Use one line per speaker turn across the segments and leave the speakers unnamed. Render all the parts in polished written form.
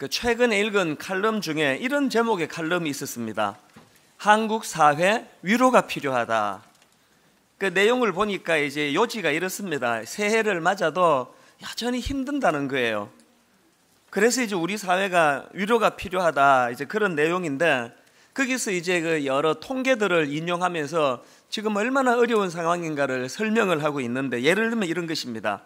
최근에 읽은 칼럼 중에 이런 제목의 칼럼이 있었습니다. 한국 사회 위로가 필요하다. 그 내용을 보니까 이제 요지가 이렇습니다. 새해를 맞아도 여전히 힘든다는 거예요. 그래서 이제 우리 사회가 위로가 필요하다, 이제 그런 내용인데, 거기서 이제 그 여러 통계들을 인용하면서 지금 얼마나 어려운 상황인가를 설명을 하고 있는데, 예를 들면 이런 것입니다.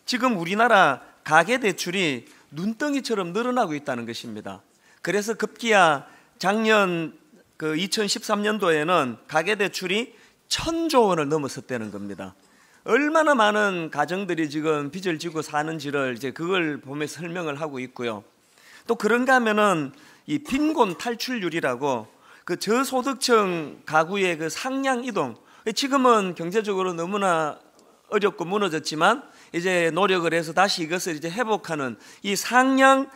지금 우리나라 가계대출이 눈덩이처럼 늘어나고 있다는 것입니다. 그래서 급기야 작년 2013년도에는 가계대출이 1,000조 원을 넘어섰다는 겁니다. 얼마나 많은 가정들이 지금 빚을 지고 사는지를 이제 그걸 보면서 설명을 하고 있고요. 또 그런가 하면은 이 빈곤 탈출률이라고 그 저소득층 가구의 그 상향 이동, 지금은 경제적으로 너무나 어렵고 무너졌지만 이제 노력을 해서 다시 이것을 이제 회복하는 이 상향,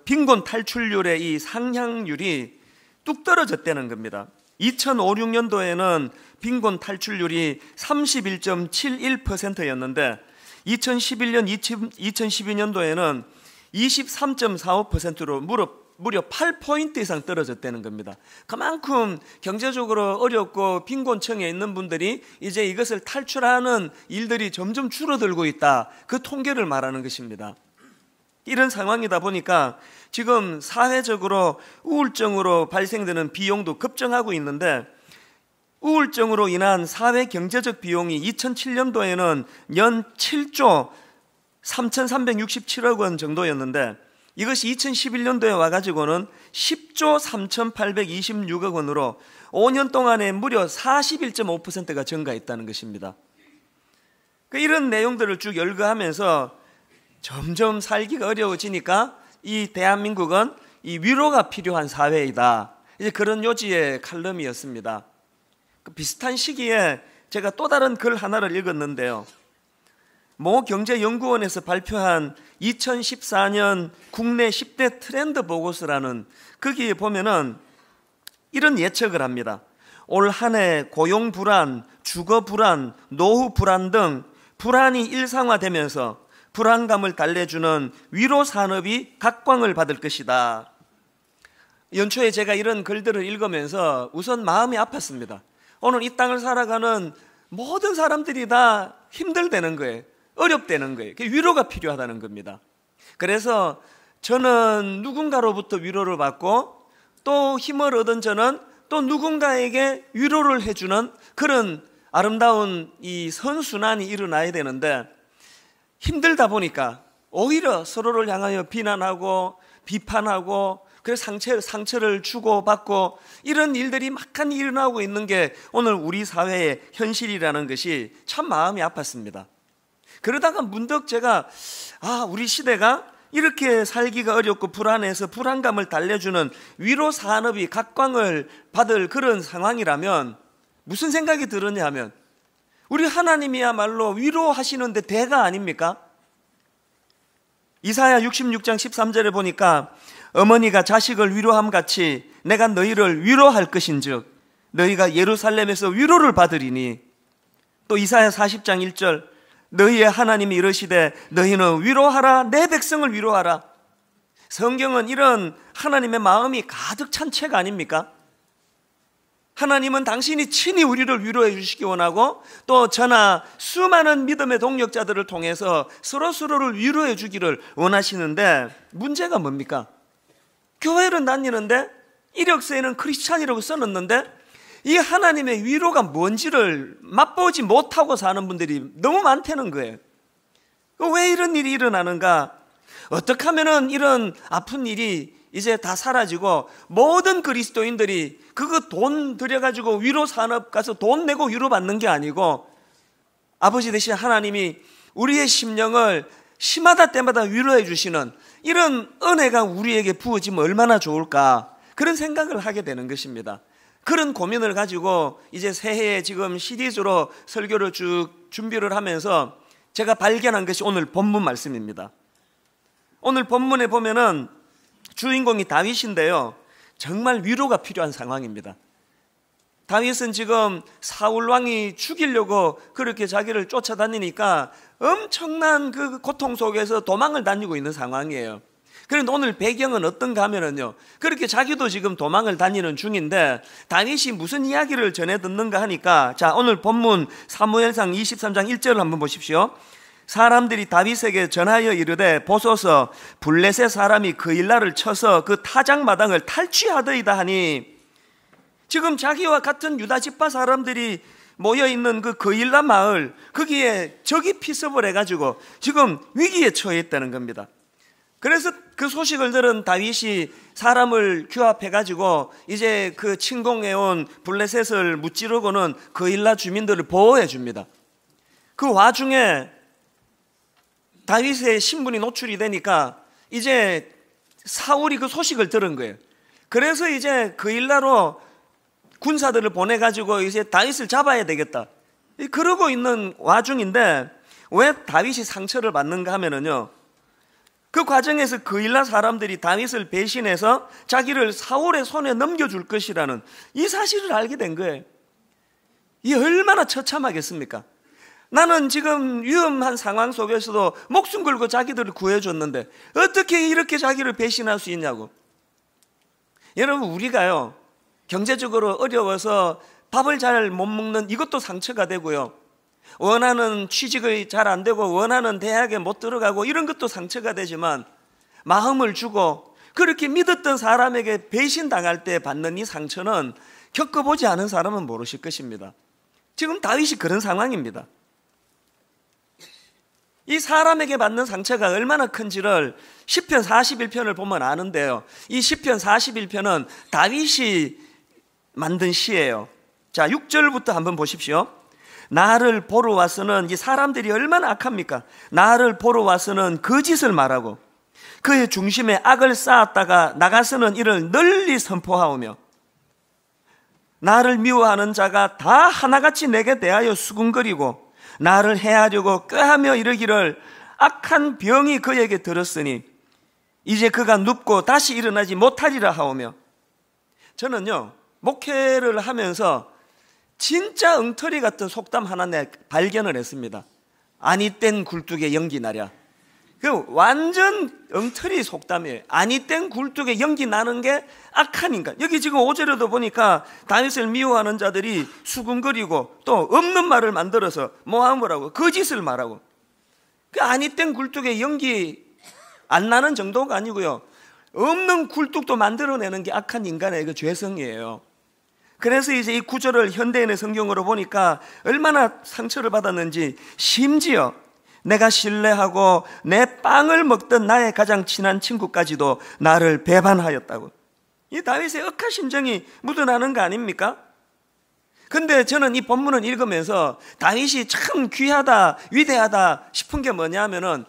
빈곤 탈출률의 이 상향률이 뚝 떨어졌다는 겁니다. 2005-6년도에는 빈곤 탈출률이 31.71%였는데 2011년, 2012년도에는 23.45%로 무려 8포인트 이상 떨어졌다는 겁니다. 그만큼 경제적으로 어렵고 빈곤층에 있는 분들이 이제 이것을 탈출하는 일들이 점점 줄어들고 있다, 그 통계를 말하는 것입니다. 이런 상황이다 보니까 지금 사회적으로 우울증으로 발생되는 비용도 급증하고 있는데, 우울증으로 인한 사회 경제적 비용이 2007년도에는 연 7조 3,367억 원 정도였는데, 이것이 2011년도에 와가지고는 10조 3,826억 원으로 5년 동안에 무려 41.5%가 증가했다는 것입니다. 이런 내용들을 쭉 열거하면서 점점 살기가 어려워지니까 이 대한민국은 이 위로가 필요한 사회이다, 이제 그런 요지의 칼럼이었습니다. 비슷한 시기에 제가 또 다른 글 하나를 읽었는데요. 모 경제연구원에서 발표한 2014년 국내 10대 트렌드 보고서라는, 거기에 보면은 이런 예측을 합니다. 올 한 해 고용 불안, 주거 불안, 노후 불안 등 불안이 일상화되면서 불안감을 달래주는 위로 산업이 각광을 받을 것이다. 연초에 제가 이런 글들을 읽으면서 우선 마음이 아팠습니다. 오늘 이 땅을 살아가는 모든 사람들이 다 힘들다는 거예요. 어렵다는 거예요. 위로가 필요하다는 겁니다. 그래서 저는 누군가로부터 위로를 받고 또 힘을 얻은 저는 또 누군가에게 위로를 해주는 그런 아름다운 이 선순환이 일어나야 되는데, 힘들다 보니까 오히려 서로를 향하여 비난하고 비판하고, 그래서 상처를 주고받고, 이런 일들이 막판이 일어나고 있는 게 오늘 우리 사회의 현실이라는 것이 참 마음이 아팠습니다. 그러다가 문득 제가 우리 시대가 이렇게 살기가 어렵고 불안해서 불안감을 달래주는 위로 산업이 각광을 받을 그런 상황이라면 무슨 생각이 들었냐 하면, 우리 하나님이야말로 위로하시는데 대가 아닙니까? 이사야 66장 13절에 보니까 어머니가 자식을 위로함 같이 내가 너희를 위로할 것인즉 너희가 예루살렘에서 위로를 받으리니, 또 이사야 40장 1절 너희의 하나님이 이르시되 너희는 위로하라, 내 백성을 위로하라. 성경은 이런 하나님의 마음이 가득 찬 책 아닙니까? 하나님은 당신이 친히 우리를 위로해 주시기 원하고, 또 저나 수많은 믿음의 동력자들을 통해서 서로를 위로해 주기를 원하시는데, 문제가 뭡니까? 교회를 다니는데 이력서에는 크리스찬이라고 써놨는데 이 하나님의 위로가 뭔지를 맛보지 못하고 사는 분들이 너무 많다는 거예요. 왜 이런 일이 일어나는가? 어떻게 하면은 이런 아픈 일이 이제 다 사라지고 모든 그리스도인들이 그거 돈 들여가지고 위로 산업 가서 돈 내고 위로받는 게 아니고, 아버지 되신 하나님이 우리의 심령을 심하다 때마다 위로해 주시는 이런 은혜가 우리에게 부어지면 얼마나 좋을까, 그런 생각을 하게 되는 것입니다. 그런 고민을 가지고 이제 새해에 지금 시리즈로 설교를 쭉 준비를 하면서 제가 발견한 것이 오늘 본문 말씀입니다. 오늘 본문에 보면은 주인공이 다윗인데요, 정말 위로가 필요한 상황입니다. 다윗은 지금 사울 왕이 죽이려고 그렇게 자기를 쫓아다니니까 엄청난 그 고통 속에서 도망을 다니고 있는 상황이에요. 그런데 오늘 배경은 어떤가 하면은요, 그렇게 자기도 지금 도망을 다니는 중인데 다윗이 무슨 이야기를 전해 듣는가 하니까, 자, 오늘 본문 사무엘상 23장 1절을 한번 보십시오. 사람들이 다윗에게 전하여 이르되 보소서 블레셋 사람이 그일라를 쳐서 그 타작마당을 탈취하더이다 하니, 지금 자기와 같은 유다 지파 사람들이 모여있는 그 그일라 마을, 거기에 적이 피습을 해가지고 지금 위기에 처해 있다는 겁니다. 그래서 그 소식을 들은 다윗이 사람을 규합해가지고 이제 그 침공해온 블레셋을 무찌르고는 그일라 주민들을 보호해 줍니다. 그 와중에 다윗의 신분이 노출이 되니까 이제 사울이 그 소식을 들은 거예요. 그래서 이제 그일라로 군사들을 보내가지고 이제 다윗을 잡아야 되겠다, 그러고 있는 와중인데 왜 다윗이 상처를 받는가 하면은요, 그 과정에서 그일라 사람들이 다윗을 배신해서 자기를 사울의 손에 넘겨줄 것이라는 이 사실을 알게 된 거예요. 이 얼마나 처참하겠습니까? 나는 지금 위험한 상황 속에서도 목숨 걸고 자기들을 구해줬는데 어떻게 이렇게 자기를 배신할 수 있냐고. 여러분, 우리가요, 경제적으로 어려워서 밥을 잘 못 먹는 이것도 상처가 되고요, 원하는 취직이 잘 안 되고 원하는 대학에 못 들어가고 이런 것도 상처가 되지만, 마음을 주고 그렇게 믿었던 사람에게 배신당할 때 받는 이 상처는 겪어보지 않은 사람은 모르실 것입니다. 지금 다윗이 그런 상황입니다. 이 사람에게 받는 상처가 얼마나 큰지를 시편 41편을 보면 아는데요, 이 시편 41편은 다윗이 만든 시예요. 자, 6절부터 한번 보십시오. 나를 보러 와서는, 이 사람들이 얼마나 악합니까? 나를 보러 와서는 거짓을 말하고 그의 중심에 악을 쌓았다가 나가서는 이를 널리 선포하오며, 나를 미워하는 자가 다 하나같이 내게 대하여 수군거리고 나를 해하려고 꾀하며 이르기를 악한 병이 그에게 들었으니 이제 그가 눕고 다시 일어나지 못하리라 하오며. 저는요, 목회를 하면서 진짜 엉터리 같은 속담 하나 발견을 했습니다. 아니 땐 굴뚝에 연기 나랴. 그 완전 엉터리 속담이에요. 아니 땐 굴뚝에 연기 나는 게 악한 인간. 여기 지금 5절에도 보니까 다윗을 미워하는 자들이 수군거리고 또 없는 말을 만들어서 뭐하라고, 거짓을 말하고. 그 아니 땐 굴뚝에 연기 안 나는 정도가 아니고요, 없는 굴뚝도 만들어내는 게 악한 인간의 그 죄성이에요. 그래서 이제 이 구절을 현대인의 성경으로 보니까 얼마나 상처를 받았는지, 심지어 내가 신뢰하고 내 빵을 먹던 나의 가장 친한 친구까지도 나를 배반하였다고. 이 다윗의 억한 심정이 묻어나는 거 아닙니까? 근데 저는 이 본문을 읽으면서 다윗이 참 귀하다, 위대하다 싶은 게 뭐냐 하면은,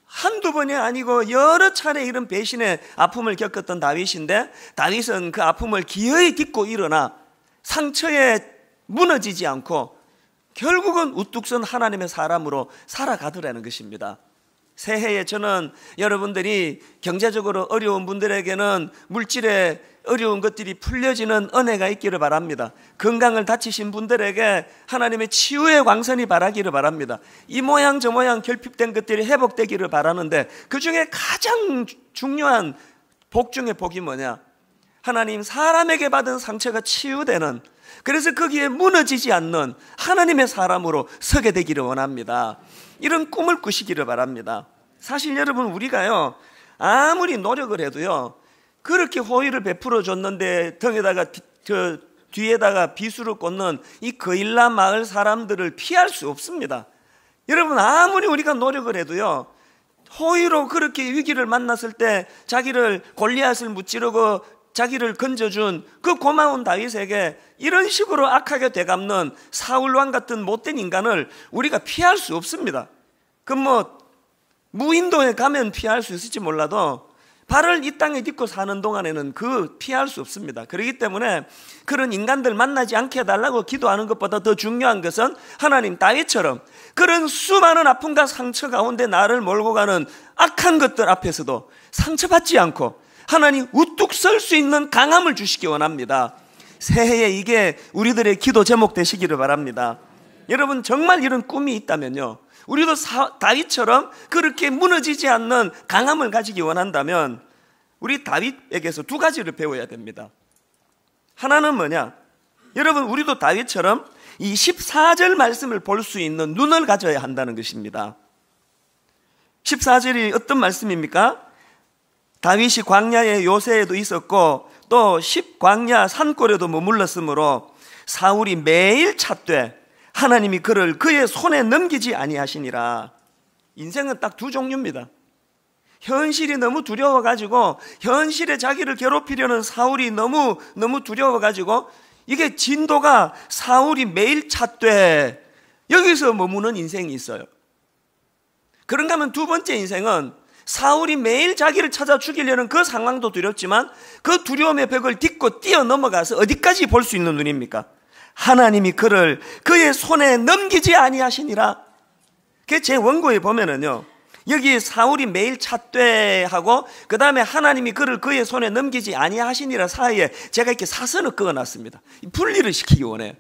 한두 번이 아니고 여러 차례 이런 배신의 아픔을 겪었던 다윗인데, 다윗은 그 아픔을 기어이 딛고 일어나 상처에 무너지지 않고 결국은 우뚝 선 하나님의 사람으로 살아가더라는 것입니다. 새해에 저는 여러분들이 경제적으로 어려운 분들에게는 물질의 어려운 것들이 풀려지는 은혜가 있기를 바랍니다. 건강을 다치신 분들에게 하나님의 치유의 광선이 바라기를 바랍니다. 이 모양 저 모양 결핍된 것들이 회복되기를 바라는데, 그 중에 가장 중요한 복 중의 복이 뭐냐? 하나님, 사람에게 받은 상처가 치유되는, 그래서 거기에 무너지지 않는 하나님의 사람으로 서게 되기를 원합니다. 이런 꿈을 꾸시기를 바랍니다. 사실 여러분, 우리가요, 아무리 노력을 해도요, 그렇게 호의를 베풀어 줬는데 등에다가 뒤에다가 비수를 꽂는 이 그일라 마을 사람들을 피할 수 없습니다. 여러분, 아무리 우리가 노력을 해도요, 호의로 그렇게 위기를 만났을 때 자기를 골리앗을 무찌르고 자기를 건져준 그 고마운 다윗에게 이런 식으로 악하게 되갚는 사울왕 같은 못된 인간을 우리가 피할 수 없습니다. 그 무인도에 가면 피할 수 있을지 몰라도 발을 이 땅에 딛고 사는 동안에는 그 피할 수 없습니다. 그렇기 때문에 그런 인간들 만나지 않게 해달라고 기도하는 것보다 더 중요한 것은, 하나님, 다윗처럼 그런 수많은 아픔과 상처 가운데 나를 몰고 가는 악한 것들 앞에서도 상처받지 않고 하나님 우뚝 설 수 있는 강함을 주시기 원합니다. 새해에 이게 우리들의 기도 제목 되시기를 바랍니다. 여러분, 정말 이런 꿈이 있다면요, 우리도 다윗처럼 그렇게 무너지지 않는 강함을 가지기 원한다면 우리 다윗에게서 두 가지를 배워야 됩니다. 하나는 뭐냐? 여러분, 우리도 다윗처럼 이 14절 말씀을 볼 수 있는 눈을 가져야 한다는 것입니다. 14절이 어떤 말씀입니까? 다윗이 광야의 요새에도 있었고 또 광야 산골에도 머물렀으므로 사울이 매일 찾되 하나님이 그를 그의 손에 넘기지 아니하시니라. 인생은 딱 두 종류입니다. 현실이 너무 두려워가지고 현실에 자기를 괴롭히려는 사울이 너무 두려워가지고 이게 진도가 사울이 매일 찾되 여기서 머무는 인생이 있어요. 그런가 하면 두 번째 인생은 사울이 매일 자기를 찾아 죽이려는 그 상황도 두렵지만 그 두려움의 벽을 딛고 뛰어넘어가서 어디까지 볼 수 있는 눈입니까? 하나님이 그를 그의 손에 넘기지 아니하시니라. 제 원고에 보면은요, 여기 사울이 매일 찾되 하고 그 다음에 하나님이 그를 그의 손에 넘기지 아니하시니라 사이에 제가 이렇게 사선을 그어놨습니다. 분리를 시키기 원해요.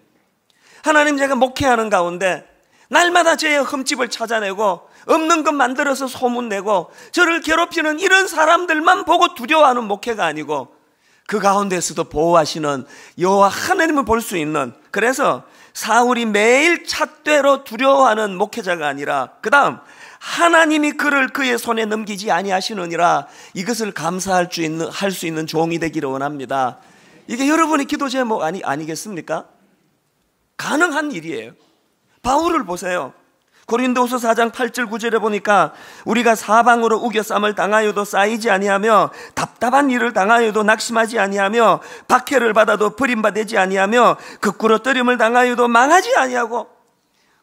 하나님, 제가 목회하는 가운데 날마다 제 흠집을 찾아내고 없는 것 만들어서 소문내고 저를 괴롭히는 이런 사람들만 보고 두려워하는 목회가 아니고 그 가운데서도 보호하시는 여호와 하나님을 볼 수 있는, 그래서 사울이 매일 찾되로 두려워하는 목회자가 아니라 그 다음 하나님이 그를 그의 손에 넘기지 아니하시느니라, 이것을 감사할 수 있는 종이 되기를 원합니다. 이게 여러분의 기도 제목 아니겠습니까? 가능한 일이에요. 바울을 보세요. 고린도후서 4장 8절 9절에 보니까 우리가 사방으로 우겨쌈을 당하여도 쌓이지 아니하며 답답한 일을 당하여도 낙심하지 아니하며 박해를 받아도 버림받지 아니하며 거꾸로 뜨림을 당하여도 망하지 아니하고,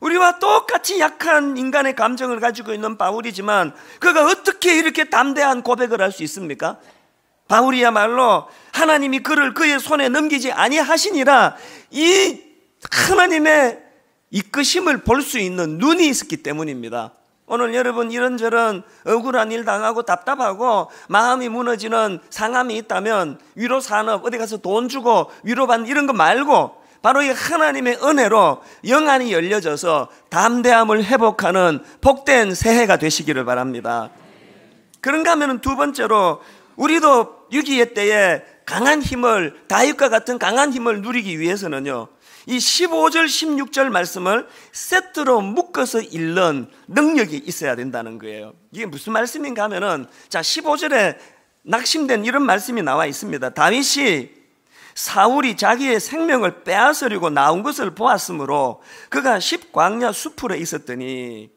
우리와 똑같이 약한 인간의 감정을 가지고 있는 바울이지만 그가 어떻게 이렇게 담대한 고백을 할 수 있습니까? 바울이야말로 하나님이 그를 그의 손에 넘기지 아니하시니라, 이 하나님의 이끄심을 볼 수 있는 눈이 있었기 때문입니다. 오늘 여러분 이런저런 억울한 일 당하고 답답하고 마음이 무너지는 상함이 있다면 위로 산업, 어디 가서 돈 주고 위로받는 이런 거 말고 바로 이 하나님의 은혜로 영안이 열려져서 담대함을 회복하는 복된 새해가 되시기를 바랍니다. 그런가 하면 두 번째로 우리도 위기의 때에 강한 힘을, 다윗과 같은 강한 힘을 누리기 위해서는요, 이 15절 16절 말씀을 세트로 묶어서 읽는 능력이 있어야 된다는 거예요. 이게 무슨 말씀인가 하면은, 자, 15절에 낙심된 이런 말씀이 나와 있습니다. 다윗이 사울이 자기의 생명을 빼앗으려고 나온 것을 보았으므로 그가 십광야 수풀에 있었더니,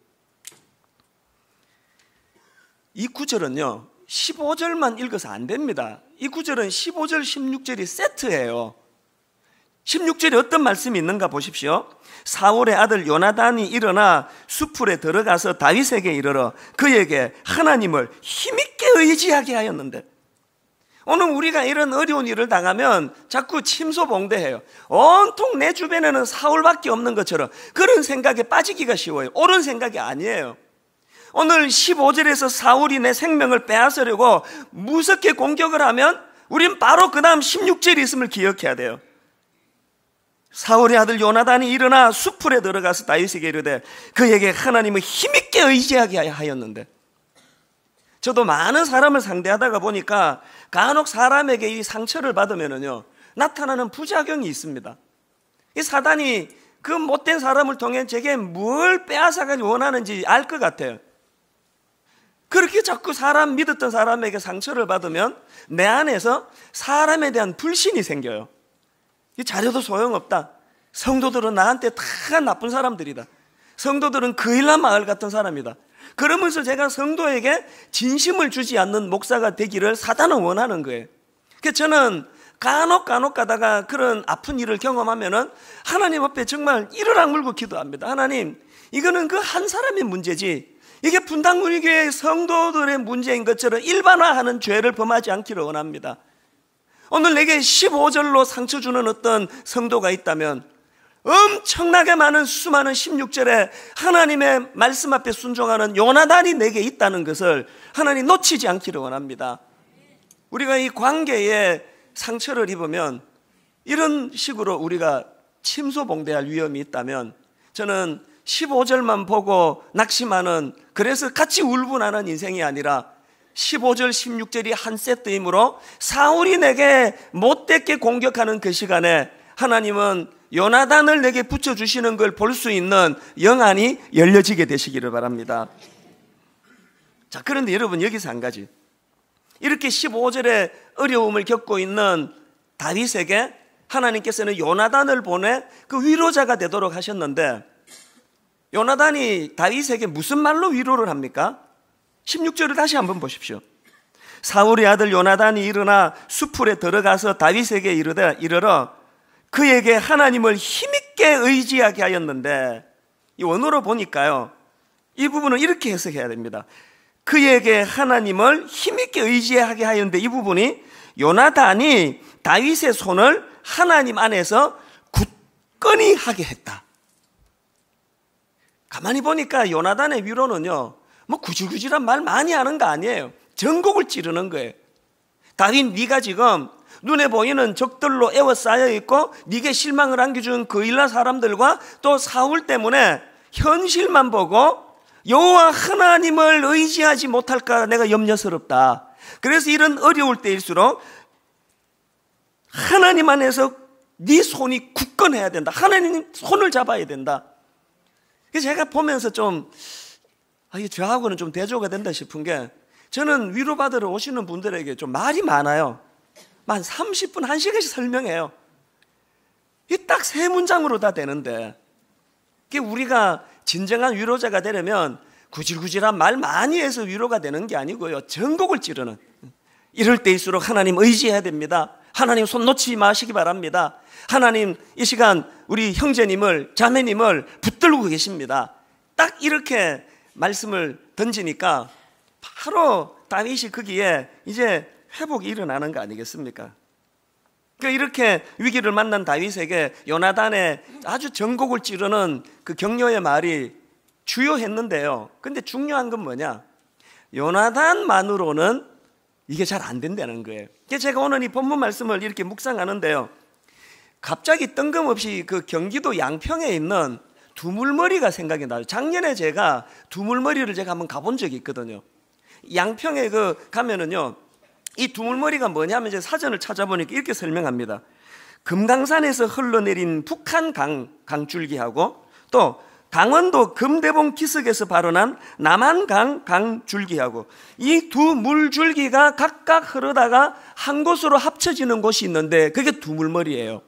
이 구절은요 15절만 읽어서 안 됩니다. 이 구절은 15절 16절이 세트예요. 16절에 어떤 말씀이 있는가 보십시오. 사울의 아들 요나단이 일어나 수풀에 들어가서 다윗에게 이르러 그에게 하나님을 힘있게 의지하게 하였는데, 오늘 우리가 이런 어려운 일을 당하면 자꾸 침소봉대해요. 온통 내 주변에는 사울밖에 없는 것처럼 그런 생각에 빠지기가 쉬워요. 옳은 생각이 아니에요. 오늘 15절에서 사울이 내 생명을 빼앗으려고 무섭게 공격을 하면 우린 바로 그 다음 16절이 있음을 기억해야 돼요. 사울의 아들 요나단이 일어나 수풀에 들어가서 다윗에게 이르되 그에게 하나님을 힘있게 의지하게 하였는데, 저도 많은 사람을 상대하다가 보니까 간혹 사람에게 이 상처를 받으면요 나타나는 부작용이 있습니다. 이 사단이 그 못된 사람을 통해 제게 뭘 빼앗아가기 원하는지 알 것 같아요. 그렇게 자꾸 사람 믿었던 사람에게 상처를 받으면 내 안에서 사람에 대한 불신이 생겨요. 잘해도 소용없다. 성도들은 나한테 다 나쁜 사람들이다. 성도들은 그일라 마을 같은 사람이다. 그러면서 제가 성도에게 진심을 주지 않는 목사가 되기를 사단은 원하는 거예요. 그래서 저는 간혹 가다가 그런 아픈 일을 경험하면은 하나님 앞에 정말 이를 악물고 기도합니다. 하나님, 이거는 그 한 사람의 문제지 이게 분당구리교회 성도들의 문제인 것처럼 일반화하는 죄를 범하지 않기를 원합니다. 오늘 내게 15절로 상처 주는 어떤 성도가 있다면 엄청나게 많은 수많은 16절에 하나님의 말씀 앞에 순종하는 요나단이 내게 있다는 것을 하나님 놓치지 않기를 원합니다. 우리가 이 관계에 상처를 입으면 이런 식으로 우리가 침소봉대할 위험이 있다면 저는 15절만 보고 낙심하는, 그래서 같이 울분하는 인생이 아니라 15절 16절이 한 세트이므로 사울이 내게 못되게 공격하는 그 시간에 하나님은 요나단을 내게 붙여주시는 걸 볼 수 있는 영안이 열려지게 되시기를 바랍니다. 자, 그런데 여러분, 여기서 한 가지, 이렇게 15절에 어려움을 겪고 있는 다윗에게 하나님께서는 요나단을 보내 그 위로자가 되도록 하셨는데, 요나단이 다윗에게 무슨 말로 위로를 합니까? 16절을 다시 한번 보십시오. 사울의 아들 요나단이 일어나 수풀에 들어가서 다윗에게 이르러 그에게 하나님을 힘있게 의지하게 하였는데, 이 원어로 보니까요, 이 부분을 이렇게 해석해야 됩니다. 그에게 하나님을 힘있게 의지하게 하였는데, 이 부분이 요나단이 다윗의 손을 하나님 안에서 굳건히 하게 했다. 가만히 보니까 요나단의 위로는요, 뭐 구질구질한 말 많이 하는 거 아니에요. 전곡을 찌르는 거예요. 다윗, 네가 지금 눈에 보이는 적들로 에워싸여 있고 네게 실망을 안겨준 그 일라 사람들과 또 사울 때문에 현실만 보고 여호와 하나님을 의지하지 못할까 내가 염려스럽다. 그래서 이런 어려울 때일수록 하나님 안에서 네 손이 굳건해야 된다. 하나님 손을 잡아야 된다. 그래서 제가 보면서 좀 저하고는 좀 대조가 된다 싶은 게, 저는 위로받으러 오시는 분들에게 좀 말이 많아요. 한 30분, 1시간씩 설명해요. 이게 딱 3문장으로 다 되는데, 우리가 진정한 위로자가 되려면 구질구질한 말 많이 해서 위로가 되는 게 아니고요, 전곡을 찌르는, 이럴 때일수록 하나님 의지해야 됩니다. 하나님 손 놓지 마시기 바랍니다. 하나님 이 시간 우리 형제님을, 자매님을 붙들고 계십니다. 딱 이렇게 말씀을 던지니까 바로 다윗이 거기에 이제 회복이 일어나는 거 아니겠습니까? 이렇게 위기를 만난 다윗에게 요나단의 아주 전곡을 찌르는 그 격려의 말이 주요했는데요. 근데 중요한 건 뭐냐? 요나단만으로는 이게 잘 안 된다는 거예요. 제가 오늘 이 본문 말씀을 이렇게 묵상하는데요, 갑자기 뜬금없이 그 경기도 양평에 있는 두물머리가 생각이 나요. 작년에 제가 두물머리를 제가 한번 가본 적이 있거든요. 양평에 가면은요, 이 두물머리가 뭐냐면 이제 사전을 찾아보니까 이렇게 설명합니다. 금강산에서 흘러내린 북한 강줄기하고 또 강원도 금대봉 기슭에서 발원한 남한강 강줄기하고 이 두 물줄기가 각각 흐르다가 한 곳으로 합쳐지는 곳이 있는데 그게 두물머리예요.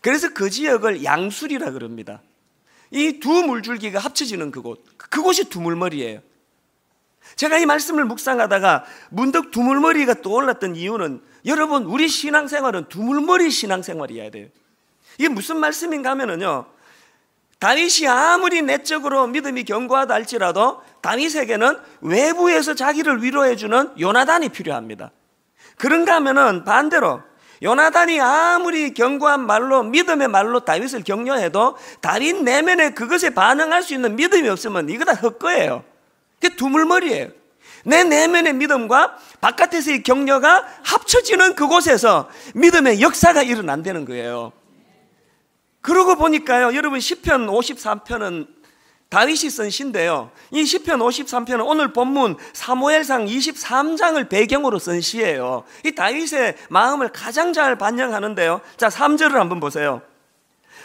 그래서 그 지역을 양술이라 그럽니다. 이 두 물줄기가 합쳐지는 그곳이 두물머리예요. 제가 이 말씀을 묵상하다가 문득 두물머리가 떠올랐던 이유는, 여러분, 우리 신앙생활은 두물머리 신앙생활이어야 돼요. 이게 무슨 말씀인가 하면은요, 다윗이 아무리 내적으로 믿음이 견고하다 할지라도 다윗에게는 외부에서 자기를 위로해주는 요나단이 필요합니다. 그런가 하면은 반대로 요나단이 아무리 견고한 말로, 믿음의 말로 다윗을 격려해도 다윗 내면에 그것에 반응할 수 있는 믿음이 없으면 이거 다 헛거예요. 그게 두물머리예요. 내 내면의 믿음과 바깥에서의 격려가 합쳐지는 그곳에서 믿음의 역사가 일어난다는 거예요. 그러고 보니까요, 여러분, 시편 53편은 다윗이 쓴 시인데요, 이 시편 53편은 오늘 본문 사무엘상 23장을 배경으로 쓴 시예요. 이 다윗의 마음을 가장 잘 반영하는데요. 자, 3절을 한번 보세요.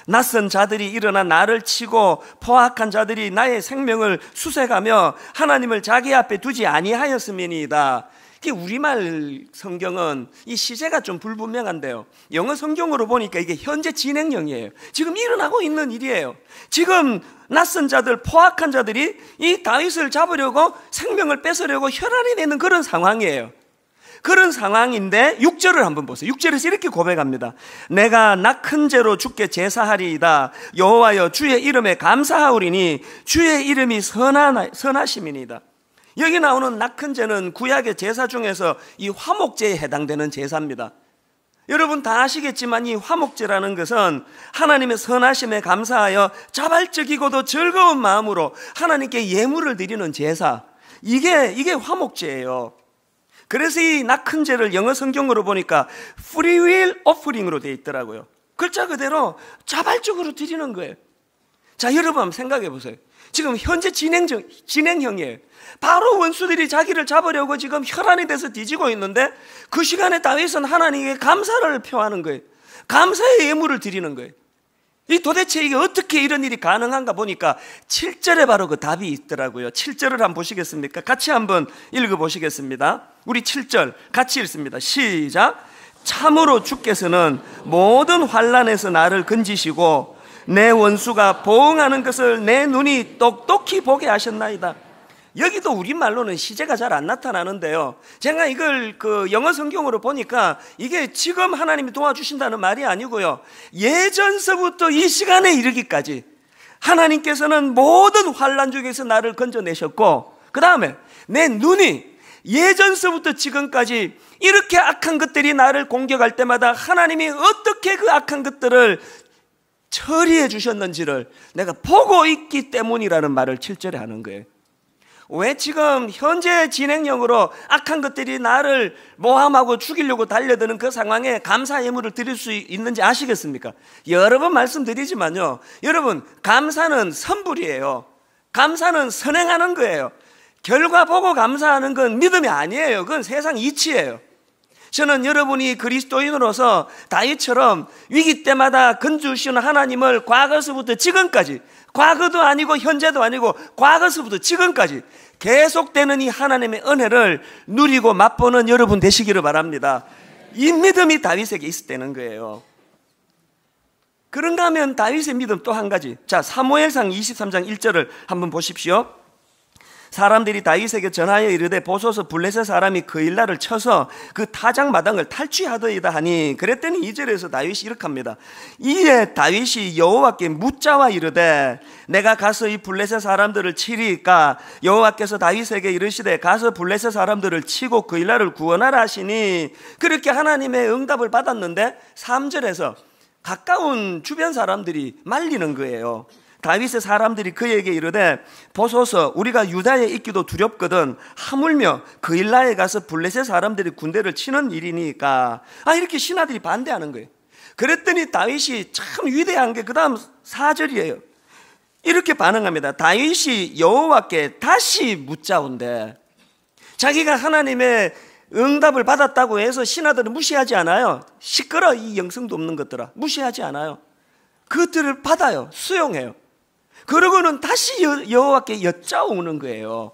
낯선 자들이 일어나 나를 치고 포악한 자들이 나의 생명을 수색하며 하나님을 자기 앞에 두지 아니하였음이니이다. 이게 우리말 성경은 이 시제가 좀 불분명한데요, 영어 성경으로 보니까 이게 현재 진행형이에요. 지금 일어나고 있는 일이에요. 지금 낯선 자들, 포악한 자들이 이 다윗을 잡으려고, 생명을 뺏으려고 혈안이 내는 그런 상황이에요. 그런 상황인데 6절을 한번 보세요. 6절에서 이렇게 고백합니다. 내가 낙한 죄로 주께 제사하리이다. 여호와여, 주의 이름에 감사하오리니 주의 이름이 선하심이니이다. 여기 나오는 낙한 죄는 구약의 제사 중에서 이 화목제에 해당되는 제사입니다. 여러분 다 아시겠지만 이 화목제라는 것은 하나님의 선하심에 감사하여 자발적이고도 즐거운 마음으로 하나님께 예물을 드리는 제사, 이게 화목제예요. 그래서 이 낙한 죄를 영어 성경으로 보니까 free will offering으로 되어 있더라고요. 글자 그대로 자발적으로 드리는 거예요. 자, 여러분 한번 생각해 보세요. 지금 현재 진행형이에요. 바로 원수들이 자기를 잡으려고 지금 혈안이 돼서 뒤지고 있는데 그 시간에 다윗은 하나님께 감사를 표하는 거예요. 감사의 예물을 드리는 거예요. 이 도대체 이게 어떻게 이런 일이 가능한가 보니까 7절에 바로 그 답이 있더라고요. 7절을 한번 보시겠습니까? 같이 한번 읽어보시겠습니다. 우리 7절 같이 읽습니다. 시작. 참으로 주께서는 모든 환난에서 나를 건지시고 내 원수가 보응하는 것을 내 눈이 똑똑히 보게 하셨나이다. 여기도 우리말로는 시제가 잘 안 나타나는데요, 제가 이걸 그 영어 성경으로 보니까 이게 지금 하나님이 도와주신다는 말이 아니고요, 예전서부터 이 시간에 이르기까지 하나님께서는 모든 환난 중에서 나를 건져내셨고, 그 다음에 내 눈이 예전서부터 지금까지 이렇게 악한 것들이 나를 공격할 때마다 하나님이 어떻게 그 악한 것들을 처리해 주셨는지를 내가 보고 있기 때문이라는 말을 7절에 하는 거예요. 왜 지금 현재 진행형으로 악한 것들이 나를 모함하고 죽이려고 달려드는 그 상황에 감사 예물을 드릴 수 있는지 아시겠습니까? 여러 번 말씀드리지만요, 여러분, 감사는 선불이에요. 감사는 선행하는 거예요. 결과 보고 감사하는 건 믿음이 아니에요. 그건 세상 이치예요. 저는 여러분이 그리스도인으로서 다윗처럼 위기 때마다 건져주시는 하나님을 과거서부터 지금까지, 과거도 아니고 현재도 아니고 과거서부터 지금까지 계속되는 이 하나님의 은혜를 누리고 맛보는 여러분 되시기를 바랍니다. 이 믿음이 다윗에게 있었다는 거예요. 그런가 하면 다윗의 믿음 또 한 가지, 자, 사무엘상 23장 1절을 한번 보십시오. 사람들이 다윗에게 전하여 이르되 보소서 블레셋 사람이 그일라를 쳐서 그 타작 마당을 탈취하더이다 하니, 그랬더니 2절에서 다윗이 이렇게 합니다. 이에 다윗이 여호와께 묻자와 이르되 내가 가서 이 블레셋 사람들을 치리까? 여호와께서 다윗에게 이르시되 가서 블레셋 사람들을 치고 그일라를 구원하라 하시니, 그렇게 하나님의 응답을 받았는데 3절에서 가까운 주변 사람들이 말리는 거예요. 다윗의 사람들이 그에게 이르되 보소서 우리가 유다에 있기도 두렵거든 하물며 그일라에 가서 블레셋 사람들이 군대를 치는 일이니까, 이렇게 신하들이 반대하는 거예요. 그랬더니 다윗이 참 위대한 게 그 다음 4절이에요. 이렇게 반응합니다. 다윗이 여호와께 다시 묻자온대. 자기가 하나님의 응답을 받았다고 해서 신하들은 무시하지 않아요. 시끄러, 이 영성도 없는 것들아, 무시하지 않아요. 그것들을 받아요. 수용해요. 그러고는 다시 여호와께 여짜오는 거예요.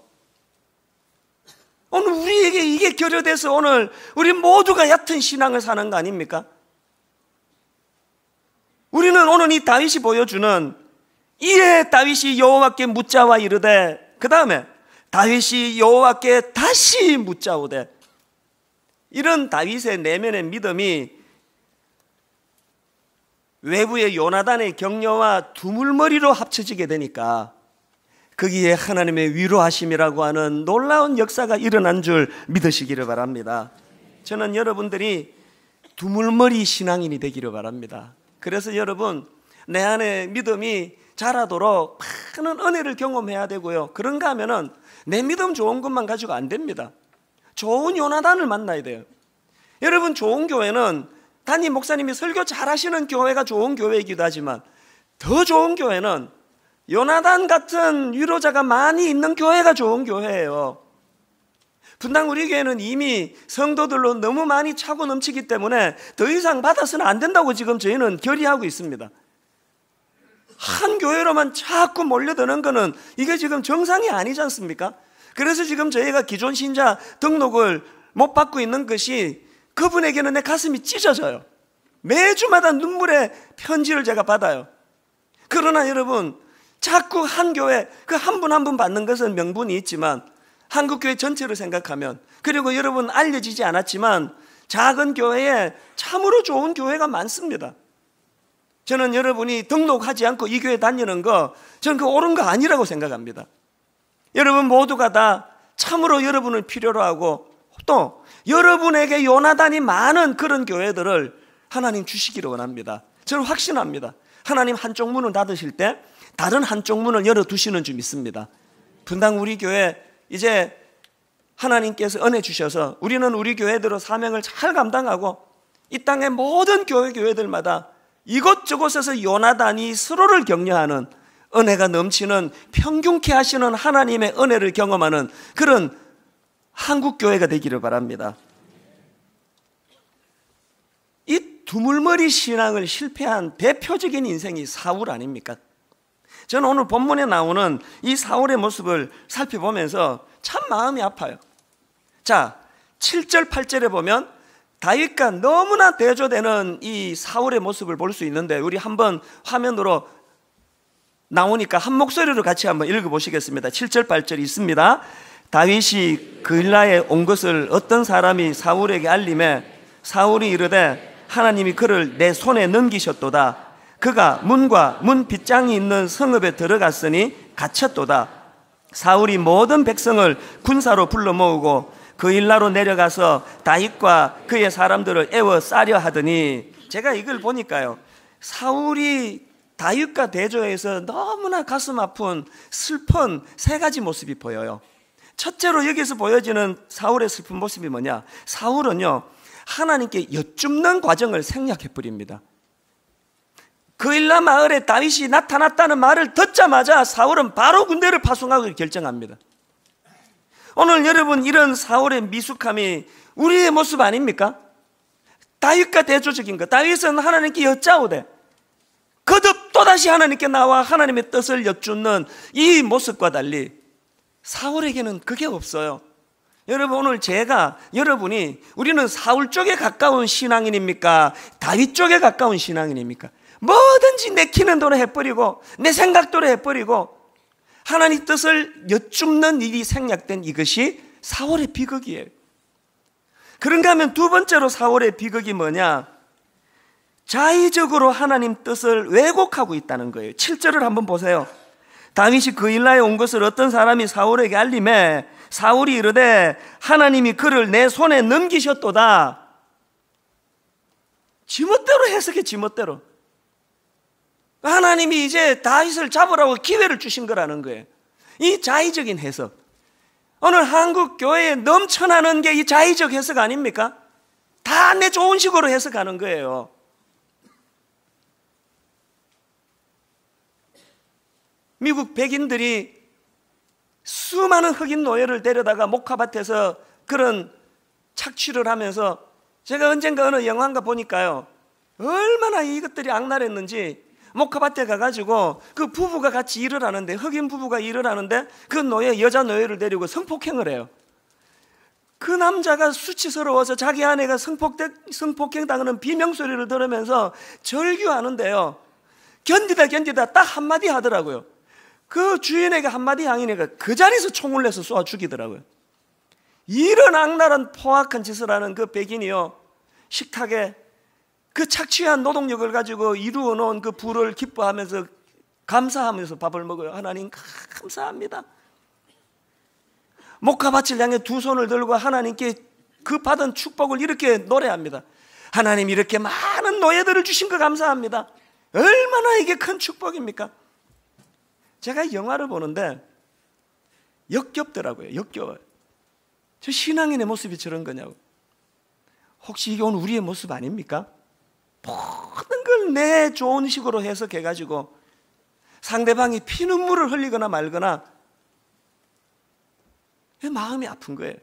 오늘 우리에게 이게 결여돼서 오늘 우리 모두가 얕은 신앙을 사는 거 아닙니까? 우리는 오늘 이 다윗이 보여주는, 이에 다윗이 여호와께 묻자와 이르되, 그 다음에 다윗이 여호와께 다시 묻자오되, 이런 다윗의 내면의 믿음이 외부의 요나단의 격려와 두물머리로 합쳐지게 되니까 거기에 하나님의 위로하심이라고 하는 놀라운 역사가 일어난 줄 믿으시기를 바랍니다. 저는 여러분들이 두물머리 신앙인이 되기를 바랍니다. 그래서 여러분, 내 안에 믿음이 자라도록 많은 은혜를 경험해야 되고요, 그런가 하면은 내 믿음 좋은 것만 가지고 안 됩니다. 좋은 요나단을 만나야 돼요. 여러분, 좋은 교회는 담임 목사님이 설교 잘하시는 교회가 좋은 교회이기도 하지만 더 좋은 교회는 요나단 같은 위로자가 많이 있는 교회가 좋은 교회예요. 분당 우리 교회는 이미 성도들로 너무 많이 차고 넘치기 때문에 더 이상 받아서는 안 된다고 지금 저희는 결의하고 있습니다. 한 교회로만 자꾸 몰려드는 거는 이게 지금 정상이 아니지 않습니까? 그래서 지금 저희가 기존 신자 등록을 못 받고 있는 것이, 그분에게는 내 가슴이 찢어져요. 매주마다 눈물의 편지를 제가 받아요. 그러나 여러분, 자꾸 한 교회 그 한 분 한 분 받는 것은 명분이 있지만 한국교회 전체를 생각하면, 그리고 여러분 알려지지 않았지만 작은 교회에 참으로 좋은 교회가 많습니다. 저는 여러분이 등록하지 않고 이 교회 다니는 거, 저는 그 옳은 거 아니라고 생각합니다. 여러분 모두가 다 참으로 여러분을 필요로 하고, 또 여러분에게 요나단이 많은 그런 교회들을 하나님 주시기를 원합니다. 저는 확신합니다. 하나님 한쪽 문을 닫으실 때 다른 한쪽 문을 열어두시는 줄 믿습니다. 분당 우리 교회 이제 하나님께서 은혜 주셔서 우리는 우리 교회대로 사명을 잘 감당하고 이 땅의 모든 교회들마다 이곳저곳에서 요나단이 서로를 격려하는 은혜가 넘치는 평균케 하시는 하나님의 은혜를 경험하는 그런 한국교회가 되기를 바랍니다. 이 두물머리 신앙을 실패한 대표적인 인생이 사울 아닙니까? 저는 오늘 본문에 나오는 이 사울의 모습을 살펴보면서 참 마음이 아파요. 자, 7절 8절에 보면 다윗과 너무나 대조되는 이 사울의 모습을 볼 수 있는데, 우리 한번 화면으로 나오니까 한 목소리로 같이 한번 읽어보시겠습니다. 7절 8절 있습니다. 다윗이 그일라에 온 것을 어떤 사람이 사울에게 알림해 사울이 이르되 하나님이 그를 내 손에 넘기셨도다. 그가 문과 문 빗장이 있는 성읍에 들어갔으니 갇혔도다. 사울이 모든 백성을 군사로 불러 모으고 그일라로 내려가서 다윗과 그의 사람들을 에워싸려 하더니, 제가 이걸 보니까요, 사울이 다윗과 대조해서 너무나 가슴 아픈 슬픈 세 가지 모습이 보여요. 첫째로 여기서 보여지는 사울의 슬픈 모습이 뭐냐? 사울은요, 하나님께 여쭙는 과정을 생략해버립니다. 그일라 마을에 다윗이 나타났다는 말을 듣자마자 사울은 바로 군대를 파송하기로 결정합니다. 오늘 여러분, 이런 사울의 미숙함이 우리의 모습 아닙니까? 다윗과 대조적인 것. 다윗은 하나님께 여짜오되 거듭 또다시 하나님께 나와 하나님의 뜻을 여쭙는 이 모습과 달리 사울에게는 그게 없어요. 여러분, 오늘 여러분이 우리는 사울 쪽에 가까운 신앙인입니까? 다윗 쪽에 가까운 신앙인입니까? 뭐든지 내키는 대로 해버리고 내 생각대로 해버리고 하나님 뜻을 여쭙는 일이 생략된 이것이 사울의 비극이에요. 그런가 하면 두 번째로 사울의 비극이 뭐냐? 자의적으로 하나님 뜻을 왜곡하고 있다는 거예요. 7절을 한번 보세요. 다윗이 그일라에 온 것을 어떤 사람이 사울에게 알림해 사울이 이르되 하나님이 그를 내 손에 넘기셨도다. 지멋대로 해석해, 지멋대로. 하나님이 이제 다윗을 잡으라고 기회를 주신 거라는 거예요. 이 자의적인 해석. 오늘 한국 교회에 넘쳐나는 게 이 자의적 해석 아닙니까? 다 내 좋은 식으로 해석하는 거예요. 미국 백인들이 수많은 흑인 노예를 데려다가 목화밭에서 그런 착취를 하면서, 제가 언젠가 어느 영화인가 보니까요, 얼마나 이것들이 악랄했는지, 목화밭에 가가지고 그 부부가 같이 일을 하는데, 흑인 부부가 일을 하는데 그 여자 노예를 데리고 성폭행을 해요. 그 남자가 수치스러워서 자기 아내가 성폭행 당하는 비명소리를 들으면서 절규하는데요, 견디다 딱 한마디 하더라고요. 그 주인에게 한마디 하니까 그 자리에서 총을 내서 쏘아 죽이더라고요. 이런 악랄한 포악한 짓을 하는 그 백인이요, 식탁에 그 착취한 노동력을 가지고 이루어 놓은 그 부를 기뻐하면서 감사하면서 밥을 먹어요. 하나님 감사합니다. 목화밭을 향해 두 손을 들고 하나님께 그 받은 축복을 이렇게 노래합니다. 하나님, 이렇게 많은 노예들을 주신 거 감사합니다. 얼마나 이게 큰 축복입니까? 제가 영화를 보는데 역겹더라고요. 역겨워요. 저 신앙인의 모습이 저런 거냐고. 혹시 이게 오늘 우리의 모습 아닙니까? 모든 걸 내 좋은 식으로 해석해가지고 상대방이 피눈물을 흘리거나 말거나 마음이 아픈 거예요.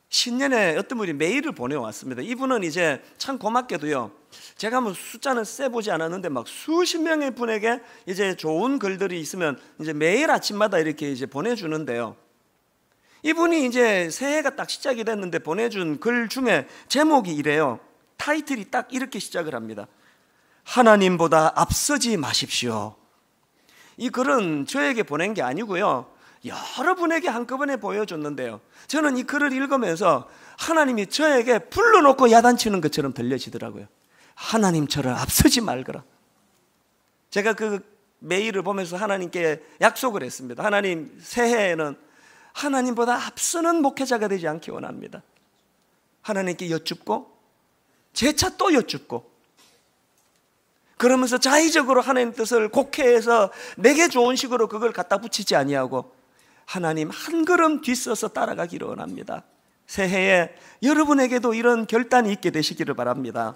신년에 어떤 분이 메일을 보내왔습니다. 이분은 이제 참 고맙게도요, 제가 뭐 숫자는 세보지 않았는데 막 수십 명의 분에게 이제 좋은 글들이 있으면 이제 매일 아침마다 이렇게 이제 보내주는데요, 이분이 이제 새해가 딱 시작이 됐는데 보내준 글 중에 제목이 이래요. 타이틀이 딱 이렇게 시작을 합니다. 하나님보다 앞서지 마십시오. 이 글은 저에게 보낸 게 아니고요, 여러분에게 한꺼번에 보여줬는데요, 저는 이 글을 읽으면서 하나님이 저에게 불러놓고 야단치는 것처럼 들려지더라고요. 하나님처럼 앞서지 말거라. 제가 그 메일을 보면서 하나님께 약속을 했습니다. 하나님, 새해에는 하나님보다 앞서는 목회자가 되지 않기 원합니다. 하나님께 여쭙고 재차 또 여쭙고, 그러면서 자의적으로 하나님 뜻을 곡해해서 내게 좋은 식으로 그걸 갖다 붙이지 아니하고 하나님 한 걸음 뒤서서 따라가기를 원합니다. 새해에 여러분에게도 이런 결단이 있게 되시기를 바랍니다.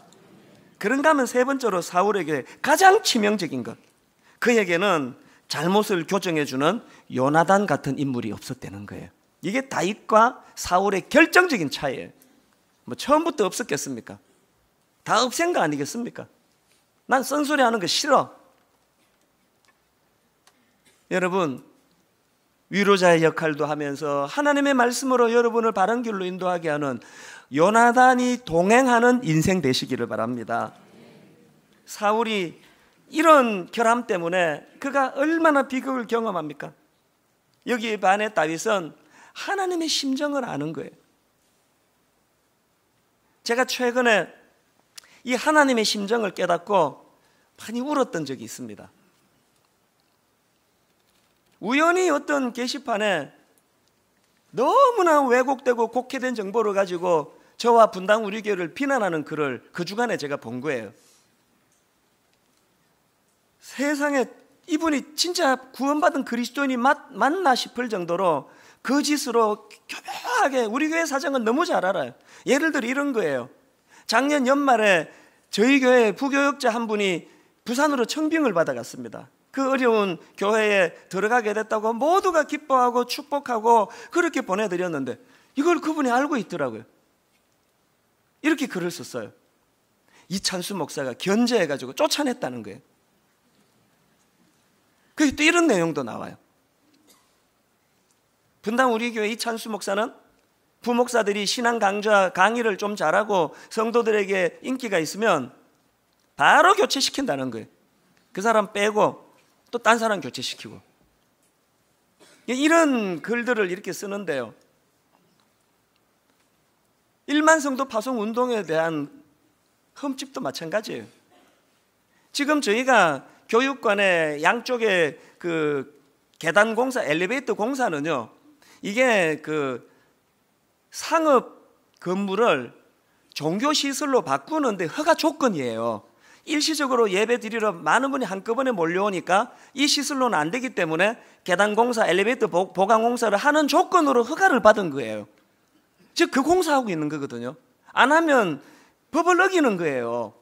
그런가 하면 세 번째로 사울에게 가장 치명적인 것, 그에게는 잘못을 교정해주는 요나단 같은 인물이 없었다는 거예요. 이게 다윗과 사울의 결정적인 차이예요. 뭐 처음부터 없었겠습니까? 다 없앤 거 아니겠습니까? 난 쓴소리 하는 거 싫어. 여러분, 위로자의 역할도 하면서 하나님의 말씀으로 여러분을 바른 길로 인도하게 하는 요나단이 동행하는 인생 되시기를 바랍니다. 사울이 이런 결함 때문에 그가 얼마나 비극을 경험합니까? 여기에 반해 다윗은 하나님의 심정을 아는 거예요. 제가 최근에 이 하나님의 심정을 깨닫고 많이 울었던 적이 있습니다. 우연히 어떤 게시판에 너무나 왜곡되고 곡해된 정보를 가지고 저와 분당 우리 교회를 비난하는 글을 그 주간에 제가 본 거예요. 세상에 이분이 진짜 구원받은 그리스도인이 맞나 싶을 정도로 거짓으로 교묘하게, 우리 교회 사정은 너무 잘 알아요. 예를 들어 이런 거예요. 작년 연말에 저희 교회 부교역자 한 분이 부산으로 청빙을 받아갔습니다. 그 어려운 교회에 들어가게 됐다고 모두가 기뻐하고 축복하고 그렇게 보내드렸는데 이걸 그분이 알고 있더라고요. 이렇게 글을 썼어요. 이찬수 목사가 견제해가지고 쫓아냈다는 거예요. 그게 또 이런 내용도 나와요. 분당 우리 교회 이찬수 목사는 부목사들이 신앙 강좌 강의를 좀 잘하고 성도들에게 인기가 있으면 바로 교체시킨다는 거예요. 그 사람 빼고 또 딴 사람 교체시키고. 이런 글들을 이렇게 쓰는데요, 1만 성도 파송 운동에 대한 흠집도 마찬가지예요. 지금 저희가 교육관의 양쪽에 그 계단 공사, 엘리베이터 공사는요, 이게 그 상업 건물을 종교시설로 바꾸는데 허가 조건이에요. 일시적으로 예배 드리러 많은 분이 한꺼번에 몰려오니까 이 시설로는 안 되기 때문에 계단 공사, 엘리베이터 보강 공사를 하는 조건으로 허가를 받은 거예요. 즉 그 공사하고 있는 거거든요. 안 하면 법을 어기는 거예요.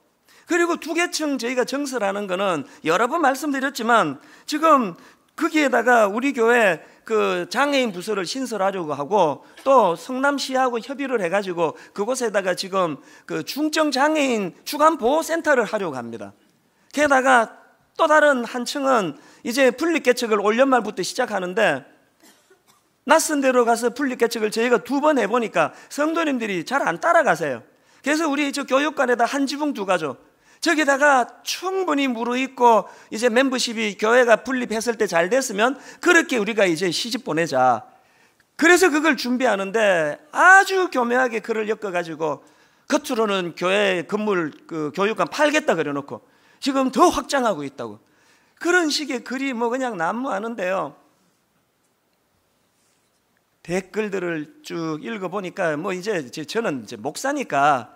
그리고 2개층 저희가 정설하는 거는 여러 번 말씀드렸지만 지금 거기에다가 우리 교회 그 장애인 부서를 신설하려고 하고 또 성남시하고 협의를 해가지고 그곳에다가 지금 그 중증 장애인 주간 보호센터를 하려고 합니다. 게다가 또 다른 한 층은 이제 분립개척을 올 연말부터 시작하는데 낯선 데로 가서 분립개척을 저희가 2번 해보니까 성도님들이 잘 안 따라가세요. 그래서 우리 저 교육관에다 한 지붕 두가죠. 저기다가 충분히 무르익고 이제 멤버십이 교회가 분립했을 때 잘 됐으면 그렇게 우리가 이제 시집 보내자. 그래서 그걸 준비하는데 아주 교묘하게 글을 엮어가지고 겉으로는 교회 건물 그 교육관 팔겠다 그래놓고 지금 더 확장하고 있다고. 그런 식의 글이 뭐 그냥 난무하는데요, 댓글들을 쭉 읽어보니까 뭐 이제 저는 이제 목사니까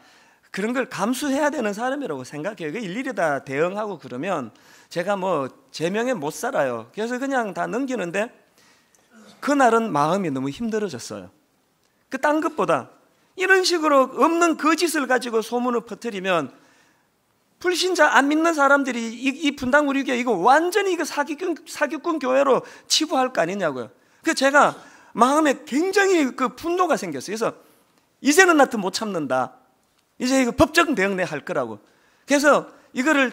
그런 걸 감수해야 되는 사람이라고 생각해요. 일일이 다 대응하고 그러면 제가 뭐 제명에 못 살아요. 그래서 그냥 다 넘기는데 그날은 마음이 너무 힘들어졌어요. 그 딴 것보다 이런 식으로 없는 거짓을 가지고 소문을 퍼뜨리면 불신자 안 믿는 사람들이 이 분당 우리 교회 이거 완전히 이거 사기꾼 교회로 치부할 거 아니냐고요. 그래서 제가 마음에 굉장히 그 분노가 생겼어요. 그래서 이제는 나 못 참는다. 이제 이거 법적 대응 내 할 거라고. 그래서 이거를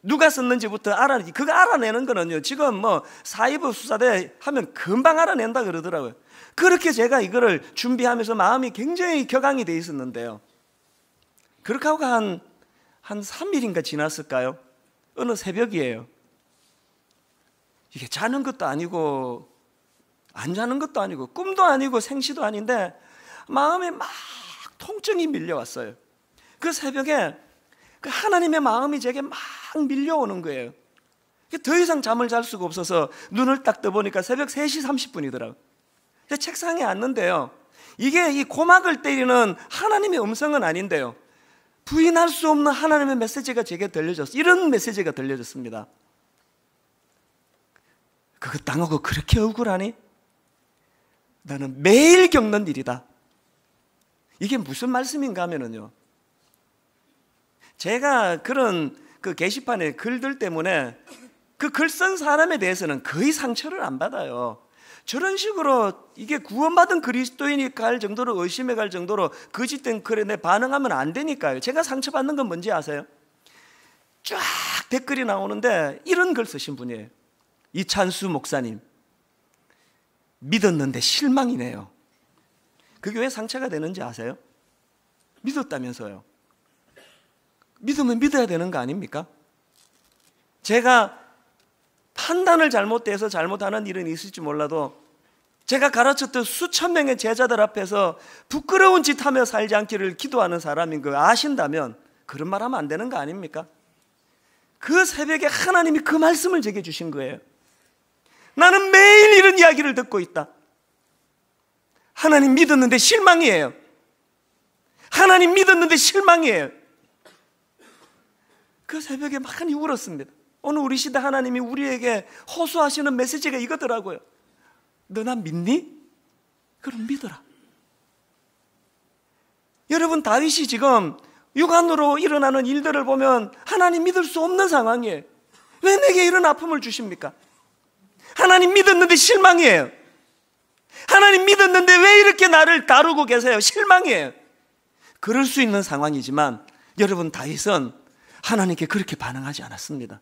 누가 썼는지부터 그거 알아내는 거는요, 지금 뭐 사이버 수사대 하면 금방 알아낸다 그러더라고요. 그렇게 제가 이거를 준비하면서 마음이 굉장히 격앙이 돼 있었는데요, 그렇게 하고 한 3일인가 지났을까요? 어느 새벽이에요. 이게 자는 것도 아니고 안 자는 것도 아니고 꿈도 아니고 생시도 아닌데 마음에 막 통증이 밀려왔어요. 그 새벽에 그 하나님의 마음이 제게 막 밀려오는 거예요. 더 이상 잠을 잘 수가 없어서 눈을 딱 떠보니까 새벽 3시 30분이더라고요. 책상에 앉는데요, 이게 이 고막을 때리는 하나님의 음성은 아닌데요, 부인할 수 없는 하나님의 메시지가 제게 들려졌어요. 이런 메시지가 들려졌습니다. 그거 당하고 그렇게 억울하니? 나는 매일 겪는 일이다. 이게 무슨 말씀인가 하면은요, 제가 그런 그 게시판에 글들 때문에 그 글 쓴 사람에 대해서는 거의 상처를 안 받아요. 저런 식으로 이게 구원받은 그리스도인일까 할 정도로 의심해 갈 정도로 거짓된 글에 내 반응하면 안 되니까요. 제가 상처받는 건 뭔지 아세요? 쫙 댓글이 나오는데 이런 글 쓰신 분이에요. 이찬수 목사님, 믿었는데 실망이네요. 그게 왜 상처가 되는지 아세요? 믿었다면서요. 믿으면 믿어야 되는 거 아닙니까? 제가 판단을 잘못해서 잘못하는 일은 있을지 몰라도 제가 가르쳤던 수천 명의 제자들 앞에서 부끄러운 짓 하며 살지 않기를 기도하는 사람인 거 아신다면 그런 말 하면 안 되는 거 아닙니까? 그 새벽에 하나님이 그 말씀을 제게 주신 거예요. 나는 매일 이런 이야기를 듣고 있다. 하나님 믿었는데 실망이에요. 하나님 믿었는데 실망이에요. 그 새벽에 많이 울었습니다. 오늘 우리 시대 하나님이 우리에게 호소하시는 메시지가 이거더라고요. 너 나 믿니? 그럼 믿어라. 여러분, 다윗이 지금 육안으로 일어나는 일들을 보면 하나님 믿을 수 없는 상황이에요. 왜 내게 이런 아픔을 주십니까? 하나님 믿었는데 실망이에요. 하나님 믿었는데 왜 이렇게 나를 다루고 계세요? 실망이에요. 그럴 수 있는 상황이지만 여러분, 다윗은 하나님께 그렇게 반응하지 않았습니다.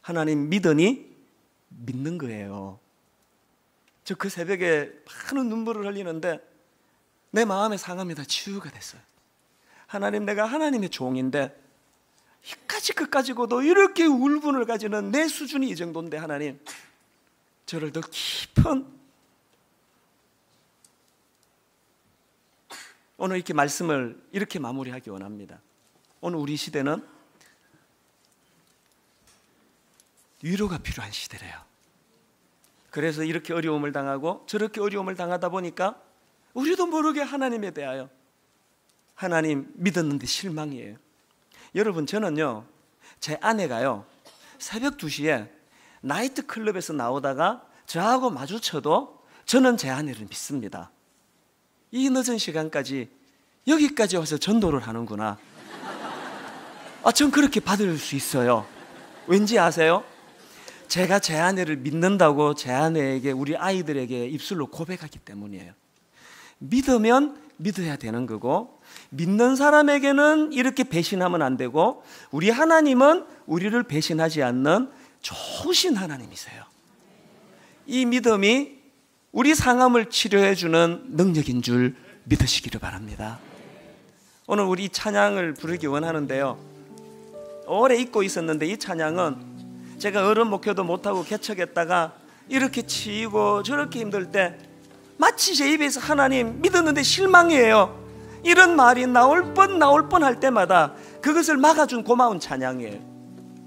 하나님 믿으니 믿는 거예요. 저 그 새벽에 많은 눈물을 흘리는데 내 마음의 상함이 다 치유가 됐어요. 하나님, 내가 하나님의 종인데 이까지 끝까지고도 이렇게 울분을 가지는 내 수준이 이 정도인데 하나님, 저를 더 깊은 오늘 이렇게 말씀을 이렇게 마무리하기 원합니다. 오늘 우리 시대는 위로가 필요한 시대래요. 그래서 이렇게 어려움을 당하고 저렇게 어려움을 당하다 보니까 우리도 모르게 하나님에 대하여 하나님 믿었는데 실망이에요. 여러분, 저는요, 제 아내가요 새벽 2시에 나이트클럽에서 나오다가 저하고 마주쳐도 저는 제 아내를 믿습니다. 이 늦은 시간까지 여기까지 와서 전도를 하는구나. 전 그렇게 받을 수 있어요. 왠지 아세요? 제가 제 아내를 믿는다고 제 아내에게, 우리 아이들에게 입술로 고백하기 때문이에요. 믿으면 믿어야 되는 거고, 믿는 사람에게는 이렇게 배신하면 안 되고, 우리 하나님은 우리를 배신하지 않는 좋으신 하나님이세요. 이 믿음이 우리 상함을 치료해 주는 능력인 줄 믿으시기를 바랍니다. 오늘 우리 찬양을 부르기 원하는데요, 오래 잊고 있었는데 이 찬양은 제가 어른 목회도 못하고 개척했다가 이렇게 치이고 저렇게 힘들 때 마치 제 입에서 하나님 믿었는데 실망이에요, 이런 말이 나올 뻔 할 때마다 그것을 막아준 고마운 찬양이에요.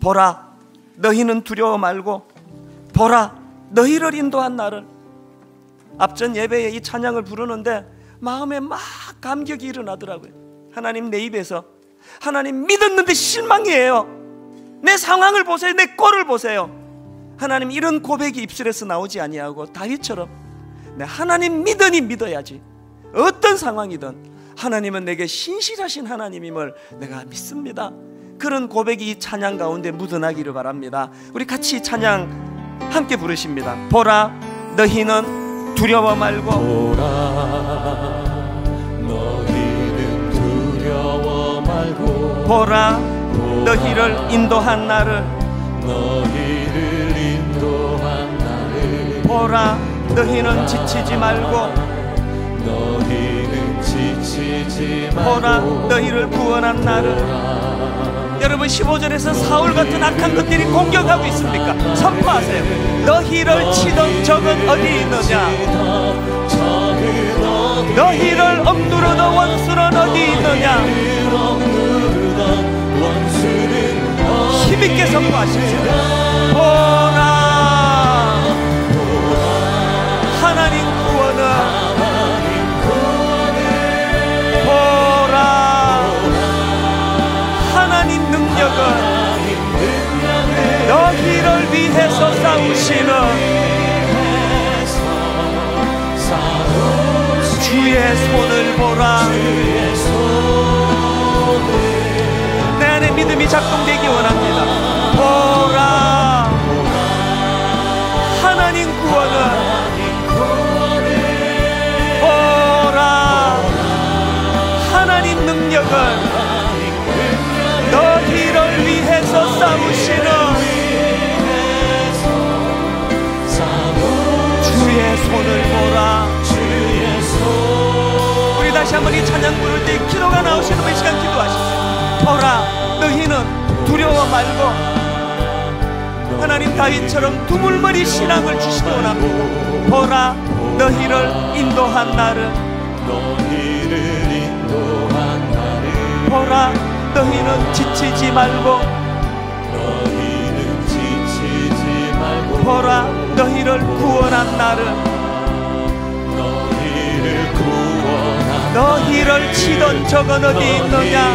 보라, 너희는 두려워 말고 보라, 너희를 인도한 나를. 앞전 예배에 이 찬양을 부르는데 마음에 막 감격이 일어나더라고요. 하나님, 내 입에서 하나님 믿었는데 실망이에요, 내 상황을 보세요, 내 꼴을 보세요. 하나님, 이런 고백이 입술에서 나오지 아니하고 다윗처럼 내 하나님 믿으니 믿어야지. 어떤 상황이든 하나님은 내게 신실하신 하나님임을 내가 믿습니다. 그런 고백이 이 찬양 가운데 묻어나기를 바랍니다. 우리 같이 찬양 함께 부르십니다. 보라, 너희는 두려워 말고.
보라, 너희는 두려워 말고.
보라, 너희를 인도한 나를.
너희를 인도한 나를.
보라, 너희는 지치지 말고.
너희는 지치지 말고.
보라, 너희를 구원한 나를. 여러분, 15절에서 사울 같은 악한 것들이 공격하고 있습니까? 선포하세요. 너희를 치던 적은 어디 있느냐? 너희를 억누르던 원수는 어디 있느냐? 힘있게 선포하십시오. 보라, 하나님 구원은. 보라, 하나님 능력은. 너희를 위해서 싸우시는 주의 손을 보라. 믿음이 작동되기 원합니다. 보라, 하나님 구원은, 보라, 하나님 능력은 너희를 위해서 싸우시는 주의 손을 보라. 우리 다시 한번 이 찬양 부를 때 기도가 나오시는 이 시간 기도하십시오. 보라, 너희는 두려워 말고 하나님 다윗처럼 두물머리 신앙을 주시기 원합니다. 보라, 너희를 인도한 나를, 보라, 너희는 지치지 말고, 보라, 너희를 구원한 나를, 너희를 치던 적은 어디 있느냐,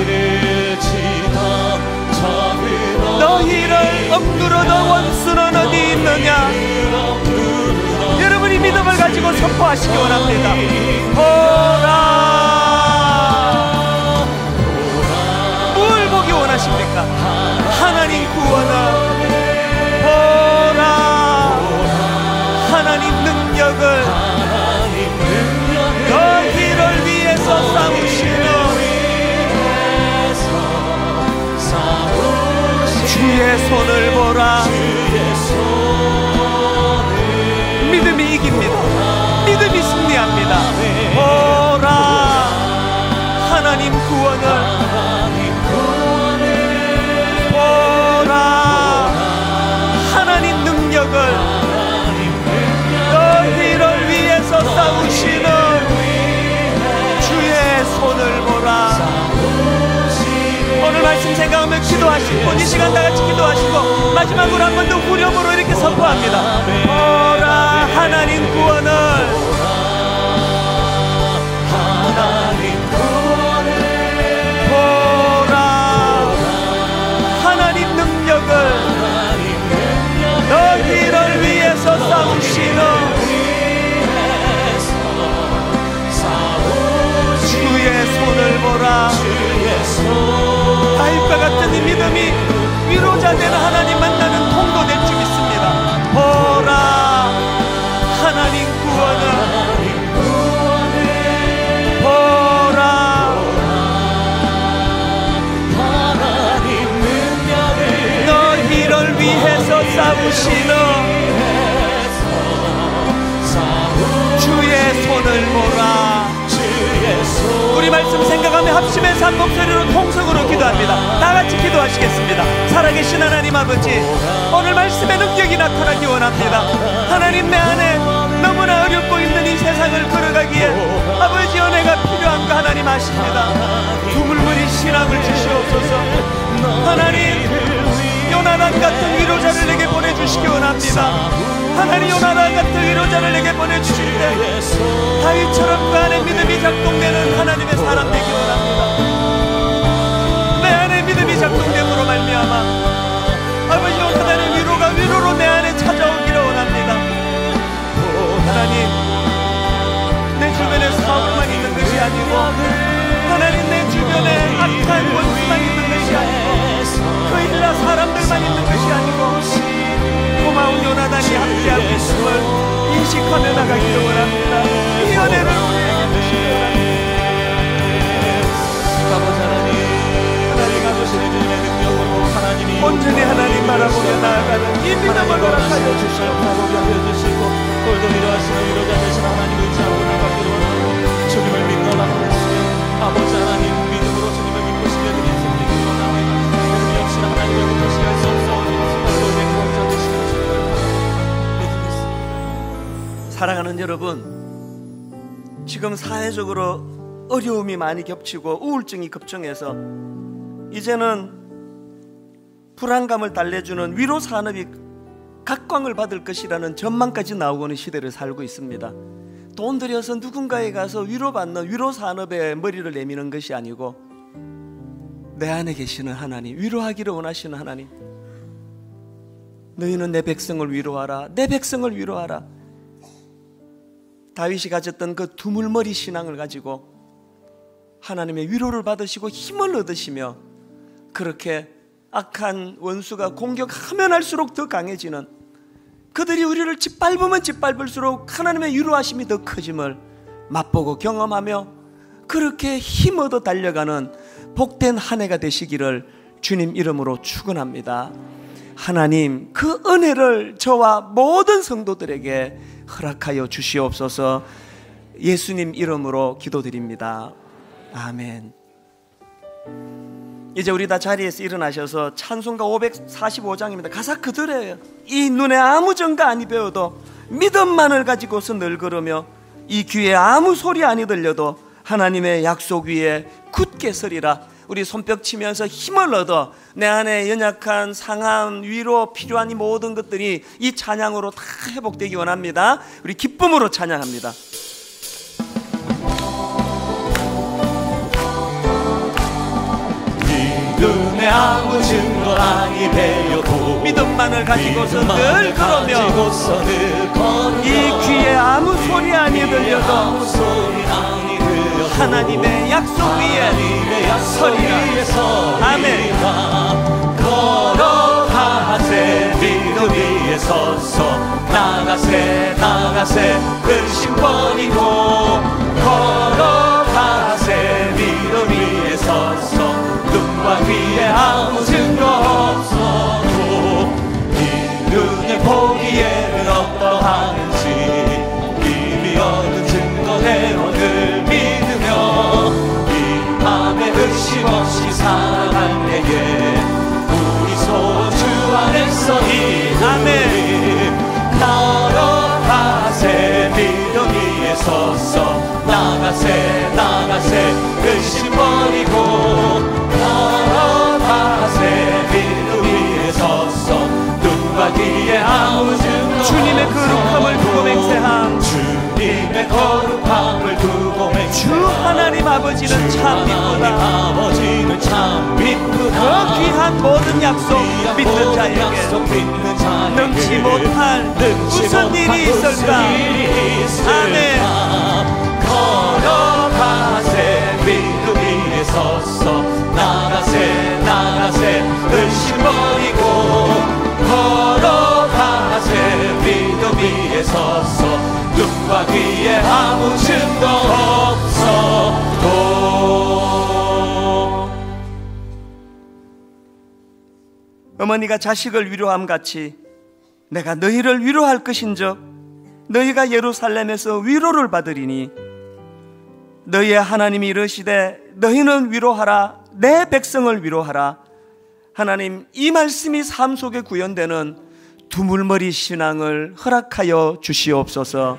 너희를 억누르던 원수는 어디 있느냐. 여러분이 믿음을 가지고 선포하시기 원합니다. 보라, 뭘 보기 원하십니까? 하나님 구원을, 보라, 하나님 능력을, 너희를 위해서 싸우시는 주의 손을 보라. 믿음이 이깁니다. 믿음이 승리합니다. 보라, 하나님 구원을, 보라, 하나님 능력을, 너희를 위해서 싸우시는 주의 손을 보라. 오늘 말씀 생각하며 기도하시고 이 시간 다같이 기도하시고 마지막으로 한 번 더 후렴으로 이렇게 선포합니다. 보라, 하나님 구원을, 보라, 하나님 능력을, 너희를 위해서 싸우시는 주의 손을 보라. 다윗과 같은 이 믿음이 위로자 되는 하나님 만나는 통로 될 줄 믿습니다. 보라, 하나님 구원을, 보라, 너희를 위해서 싸우시는 주의 손을 보라. 우리 말씀 생각하며 합심해서 한 목소리로 통성으로 기도합니다. 다같이 기도하시겠습니다. 살아계신 하나님 아버지, 오늘 말씀의 능력이 나타나기 원합니다. 하나님, 내 안에 너무나 어렵고 힘든 이 세상을 걸어가기에 아버지 은혜가 필요한 거 하나님 아십니다. 두물머리 신앙을 주시옵소서. 하나님, 요나단 같은 위로자를 내게 보내주시기 원합니다. 하나님, 요나단 같은 위로자를 내게 보내주실 때 다윗처럼 그 안에 믿음이 작동되는 하나님의 사람 되기 원합니다. 내 안에 믿음이 작동됨으로 말미암아 아버지, 하나님 위로가 위로로 내 안에 찾아오기를 원합니다. 하나님, 내 주변에 사업만 있는 것이 아니고, 하나님, 내 주변에 악한 원수만 있는 것이 아니고, 그 일나 사람들만 있는 것이 아니고, 고마운 요나단이 함께하고 있음을 인식하며 나가기를 원합니다. 이 은혜를 우리에게 주시기 원합니다. 하나님 아버지의 주님의 능력으로 하나님이 온전히 하나님 바라보며 나아가는 이 믿음을 허락하여 주시고, 오늘도 위로하시는 위로자 되신 하나님 의지하고 나가기를 원하고, 주님을 믿고 나아가시며 아버지 하나님 믿음으로 주님을 믿고 싶게 된 인생 되기를 원합니다. 믿음이 없이는 하나님의 것을 시할 수 없사오니 사랑하는 여러분, 지금 사회적으로 어려움이 많이 겹치고 우울증이 급증해서 이제는 불안감을 달래주는 위로 산업이 각광을 받을 것이라는 전망까지 나오고 있는 시대를 살고 있습니다. 돈 들여서 누군가에 가서 위로받는 위로 산업에 머리를 내미는 것이 아니고, 내 안에 계시는 하나님, 위로하기를 원하시는 하나님, 너희는 내 백성을 위로하라, 내 백성을 위로하라. 다윗이 가졌던 그 두물머리 신앙을 가지고 하나님의 위로를 받으시고 힘을 얻으시며 그렇게 악한 원수가 공격하면 할수록 더 강해지는, 그들이 우리를 짓밟으면 짓밟을수록 하나님의 위로하심이 더 커짐을 맛보고 경험하며 그렇게 힘 얻어 달려가는 복된 한 해가 되시기를 주님 이름으로 축원합니다. 하나님, 그 은혜를 저와 모든 성도들에게 허락하여 주시옵소서. 예수님 이름으로 기도드립니다. 아멘. 이제 우리 다 자리에서 일어나셔서 찬송가 545장입니다. 가사 그대로예요. 이 눈에 아무 증거 아니 배워도 믿음만을 가지고서 늘 걸으며 이 귀에 아무 소리 아니 들려도 하나님의 약속 위에 굳게 서리라. 우리 손뼉 치면서 힘을 얻어 내 안에 연약한 상함, 위로 필요한 이 모든 것들이 이 찬양으로 다 회복되기 원합니다. 우리 기쁨으로 찬양합니다.
눈에 아무 증거 아니 배워도
믿음만을 가지고서 늘 걸으며 이 귀에 아무 소리 아니 들려도 하나님의 약속 위에 서리라. 아멘.
걸어가세 믿음 위에 서서 나가세 나가세 근심 버리고 걸어가세 믿음 위에 서서 눈과 귀에 아무 증거 없어도 이 눈에 보기에는 어떠한지 이미 얻은 증거대로 늘 믿으며 이 맘에 의심 없이 살아갈 때에 우리 소주 안에서 이 아멘. 걸어가세 믿음 위에 서서 나가세 나가세 의심 버리고 걸어가세 믿음 위에 서서 눈과 귀에 아무 증거
주님의 거룩함을 두고 맹세함.
주님의 거룩함을 두고 맹세함.
주 하나님 아버지는 참 미쁘다.
아버지는 참 미쁘다.
그 귀한 모든 약속 믿는 자에게 능치 못할 무슨 일이 있을까. 아멘.
걸어가세 믿음 위에 서서 나가세 나가세 의심 버리고 걸어가세 믿음 위에 서서 눈과 귀에 아무 증거 없어도.
어머니가 자식을 위로함 같이 내가 너희를 위로할 것인즉 너희가 예루살렘에서 위로를 받으리니 너희의 하나님이 이르시되 너희는 위로하라 내 백성을 위로하라. 하나님, 이 말씀이 삶 속에 구현되는 두물머리 신앙을 허락하여 주시옵소서.